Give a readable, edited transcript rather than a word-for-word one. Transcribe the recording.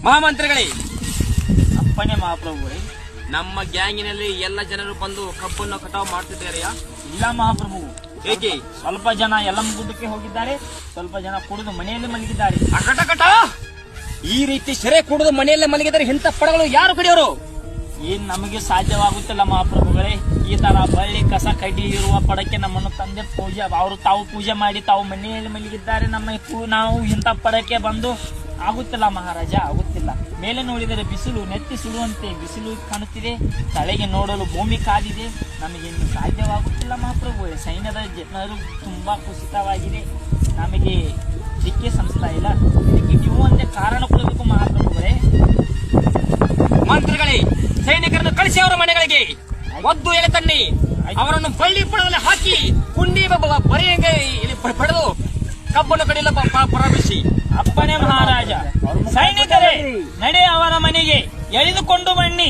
ಮಹಾಮಂತ್ರಿಗಳೇ, ಅಪ್ಪನೇ ಮಹಾಪ್ರಭುಗಳೇ. ನಮ್ಮ ಗ್ಯಾಂಗಿನಲ್ಲಿ ಎಲ್ಲ ಜನರು ಬಂದು ಕಬ್ಬನ್ನು ಕಟಾವು ಮಾಡ್ತಿದ್ದಾರೆಯಾ? ಇಲ್ಲ ಮಹಾಪ್ರಭು. ಏಕೆ? ಸ್ವಲ್ಪ ಜನ ಯಲಂಗುಡ್ಡಕ್ಕೆ ಹೋಗಿದ್ದಾರೆ, ಸ್ವಲ್ಪ ಜನ ಕುಡಿದು ಮನೆಯಲ್ಲಿ ಮಲಗಿದ್ದಾರೆ. ಅಕಟಕಟ! ಈ ರೀತಿ ಸೆರೆ ಕುಡಿದು ಮನೆಯಲ್ಲೇ ಮಲಗಿದರೆ ಇಂಥ ಪಡಗಳು ಯಾರು ಕಡಿಯೋರು? ಏನ್ ನಮಗೆ ಸಾಧ್ಯವಾಗುತ್ತಿಲ್ಲ ಮಹಾಪ್ರಭುಗಳೇ. ಈ ತರ ಬಳ್ಳಿ ಕಸ ಕಡ್ಡಿ ಇರುವ ಪಡಕ್ಕೆ ನಮ್ಮನ್ನು ತಂದೆ ತಾವು ಪೂಜೆ ಮಾಡಿ ತಾವು ಮನೆಯಲ್ಲಿ ಮಲಗಿದ್ದಾರೆ. ನಾವು ಇಂಥ ಪಡಕ್ಕೆ ಬಂದು ಆಗುತ್ತಿಲ್ಲ ಮಹಾರಾಜ, ಆಗುತ್ತಿಲ್ಲ. ಮೇಲೆ ನೋಡಿದರೆ ಬಿಸಿಲು ನೆತ್ತಿ ಸುಡುವಂತೆ ಬಿಸಿಲು ಕಾಣುತ್ತಿದೆ, ತಲೆಗೆ ನೋಡಲು ಭೂಮಿ ಕಾದಿದೆ. ನಮಗಿನ್ನು ಸಾಧ್ಯವಾಗುತ್ತಿಲ್ಲ ಮಹಾಪ್ರಭುಗಳೇ. ಸೈನ್ಯದ ಜನರು ತುಂಬಾ ಕುಸಿತವಾಗಿದೆ, ನಮಗೆ ದಿಕ್ಕೆ ಸಂಸ್ಥಾ ಇಲ್ಲ. ಇದಕ್ಕೆ ನೀವು ಒಂದೇ ಕಾರಣ ಕೊಡಬೇಕು ಮಹಾಪ್ರಭುಗಳೇ. ಮಂತ್ರಿಗಳೇ, ಸೈನಿಕರನ್ನು ಕಳಿಸಿ ಅವರ ಮನೆಗಳಿಗೆ ಒದ್ದು ಎಲೆ ತನ್ನಿ, ಅವರನ್ನು ಬಳ್ಳಿ ಪಡದಲ್ಲಿ ಹಾಕಿ ಕುಂಡಿ ಬರೆಯಂಗೆ ಪಡೆದು ಕಬ್ಬನ್ನು ಕಡಿಯಲು ಪ್ರಾರಂಭಿಸಿ. ಅಪ್ಪನೇ ಮಹಾರಾಜ. ಸೈನಿಕರೇ, ನಡೆ ಅವರ ಮನೆಗೆ ಎಳೆದುಕೊಂಡು ಬನ್ನಿ.